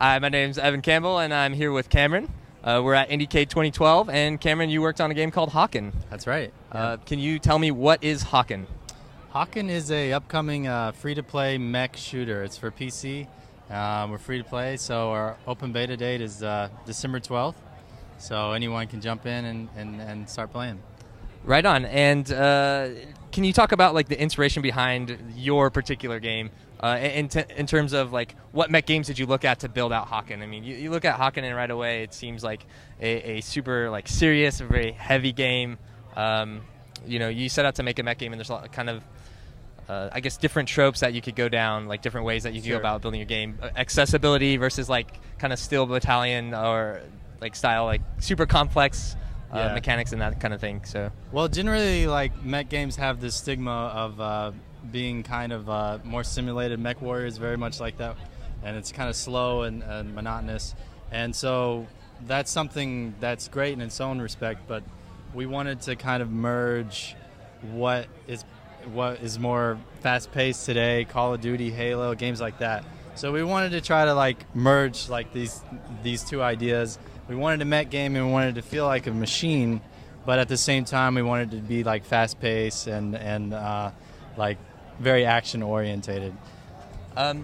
Hi, my name's Evan Campbell, and I'm here with Cameron. We're at Indiecade 2012, and Cameron, you worked on a game called Hawken. That's right. Yeah. Can you tell me what is Hawken? Hawken is a upcoming free-to-play mech shooter. It's for PC. We're free-to-play, so our open beta date is December 12th. So anyone can jump in and start playing. Right on. And can you talk about like the inspiration behind your particular game? In terms of like what mech games did you look at to build out Hawken? I mean, you look at Hawken and right away it seems like a super like serious, a very heavy game. You set out to make a mech game, and there's a lot kind of I guess different tropes that you could go down, like different ways that you could go about building your game. Accessibility versus like kind of steel battalion or like style, like super complex mechanics and that kind of thing. So well, generally like mech games have this stigma of being kind of more simulated. Mech Warrior is very much like that, and it's kind of slow and monotonous, and so that's something that's great in its own respect, but we wanted to kind of merge what is more fast-paced today, Call of Duty, Halo, games like that. So we wanted to try to like merge like these two ideas. We wanted a mech game and we wanted to feel like a machine, but at the same time we wanted to be like fast-paced and like very action-orientated.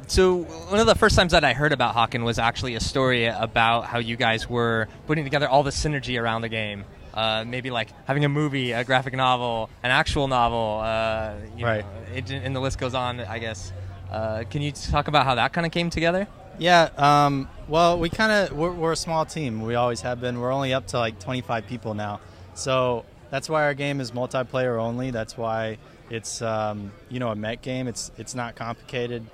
So one of the first times that I heard about Hawken was actually a story about how you guys were putting together all the synergy around the game. Maybe like having a movie, a graphic novel, an actual novel, right? And the list goes on, I guess. Can you talk about how that kind of came together? Yeah. Well, we're a small team. We always have been. We're only up to like 25 people now. So that's why our game is multiplayer only. That's why it's a mech game. It's not complicated,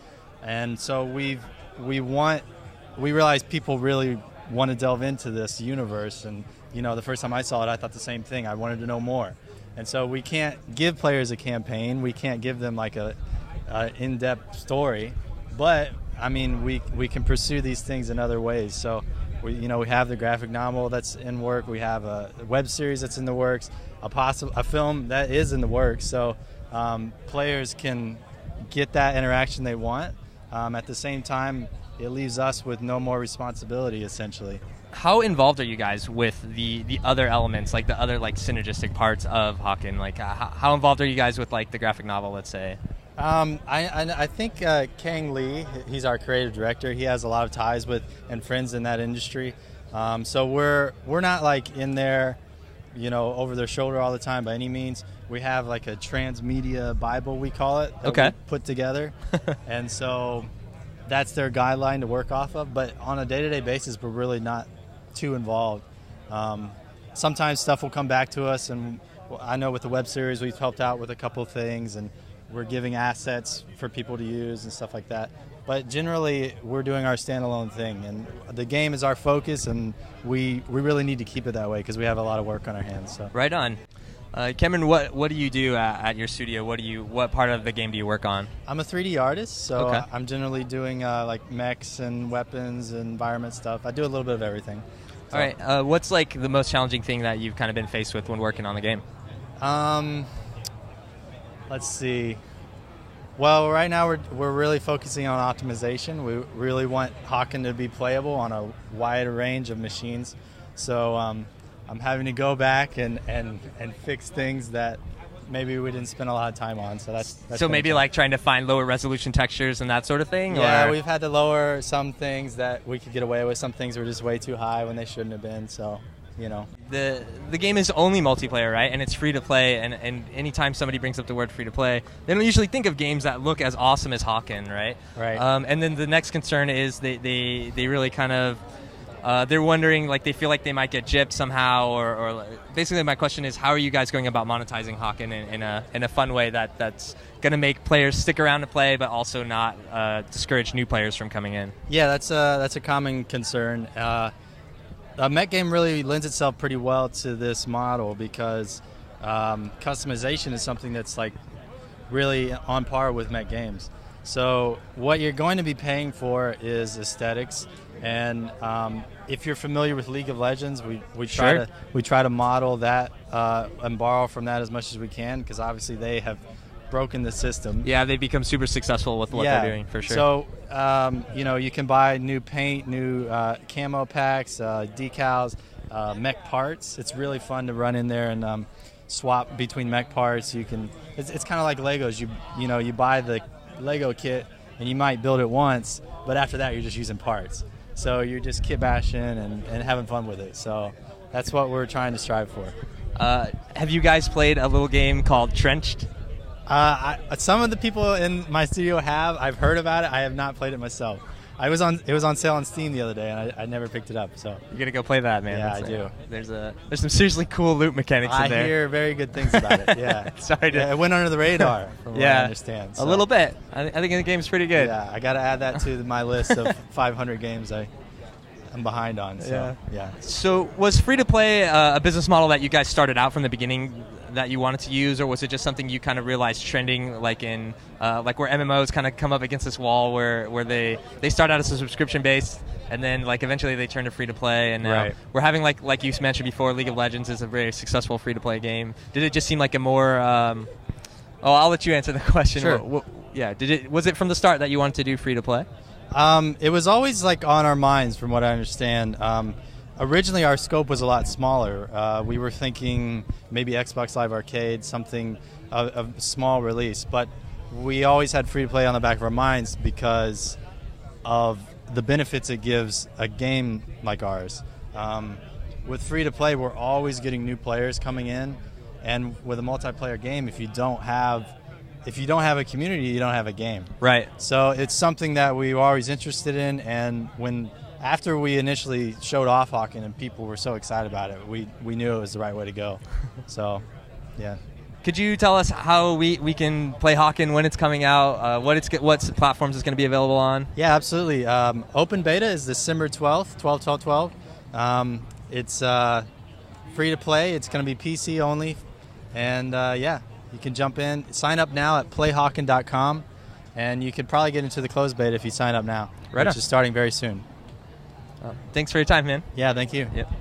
and so we realize people really want to delve into this universe. And the first time I saw it, I thought the same thing. I wanted to know more, and so we can't give players a campaign. We can't give them like a in-depth story, but I mean we can pursue these things in other ways. So we have the graphic novel that's in work. We have a web series that's in the works. A film that is in the works. So players can get that interaction they want. At the same time, it leaves us with no more responsibility, essentially. How involved are you guys with the other elements, like the other like synergistic parts of Hawken? Like how involved are you guys with like the graphic novel, let's say? I think Kang Lee, he's our creative director. He has a lot of ties with and friends in that industry. So we're not like in there, over their shoulder all the time by any means. We have like a transmedia Bible, we call it, that we put together. And so that's their guideline to work off of. But on a day-to-day basis, we're really not too involved. Sometimes stuff will come back to us, and I know with the web series we've helped out with a couple of things, and we're giving assets for people to use and stuff like that. But generally, we're doing our standalone thing, and the game is our focus, and we really need to keep it that way because we have a lot of work on our hands. So. Right on. Cameron, what do you do at your studio? What part of the game do you work on? I'm a 3D artist, so I'm generally doing like mechs and weapons and environment stuff. I do a little bit of everything. So. All right. What's like the most challenging thing that you've kind of been faced with when working on the game? Let's see. Well, right now we're really focusing on optimization. We really want Hawken to be playable on a wide range of machines. So I'm having to go back and fix things that maybe we didn't spend a lot of time on. So that's so maybe like trying to find lower resolution textures and that sort of thing? Yeah, or? We've had to lower some things that we could get away with. Some things were just way too high when they shouldn't have been. So. The game is only multiplayer, right? And it's free to play. And anytime somebody brings up the word free to play, they don't usually think of games that look as awesome as Hawken, right? Right. And then the next concern is they really kind of they're wondering, like they feel like they might get gypped somehow, or basically my question is, how are you guys going about monetizing Hawken in a fun way that's going to make players stick around to play, but also not discourage new players from coming in? Yeah, that's a common concern. A mech game really lends itself pretty well to this model because customization is something that's like really on par with mech games. So what you're going to be paying for is aesthetics, and if you're familiar with League of Legends, we try to model that and borrow from that as much as we can, because obviously they have broken the system. Yeah, they become super successful with what they're doing, for sure. So, you can buy new paint, new camo packs, decals, mech parts. It's really fun to run in there and swap between mech parts. It's kind of like Legos. You buy the Lego kit and you might build it once, but after that you're just using parts. So you're just kit bashing and having fun with it. So that's what we're trying to strive for. Have you guys played a little game called Trenched? Some of the people in my studio have. I've heard about it. I have not played it myself. It was on sale on Steam the other day, and I never picked it up. So you gotta go play that, man. Yeah, I do. There's some seriously cool loot mechanics in there. I hear very good things about it. Yeah. It went under the radar, from what I understand. So. A little bit. I think the game's pretty good. Yeah, I got to add that to my list of 500 games I'm behind on. So yeah. So was free to play a business model that you guys started out from the beginning that you wanted to use, or was it just something you kind of realized trending, like in like where MMOs kind of come up against this wall where they start out as a subscription based and then like eventually they turn to free to play, and now we're having like you mentioned before, League of Legends is a very successful free to play game. Did it just seem like a more I'll let you answer the question. Sure. Was it from the start that you wanted to do free to play? It was always like on our minds, from what I understand. Originally, our scope was a lot smaller. We were thinking maybe Xbox Live Arcade, something a small release, but we always had free to play on the back of our minds because of the benefits it gives a game like ours. With free to play, we're always getting new players coming in, and with a multiplayer game, if you don't have a community, you don't have a game. Right. So it's something that we were always interested in, and after we initially showed off Hawken and people were so excited about it, we knew it was the right way to go. So, yeah. Could you tell us how we can play Hawken, when it's coming out, what platforms it's going to be available on? Yeah, absolutely. Open beta is December 12th, 12/12/12. It's free to play. It's going to be PC only, and you can jump in. Sign up now at playhawken.com, and you could probably get into the closed beta if you sign up now, which is starting very soon. Thanks for your time, man. Yeah, thank you. Yep.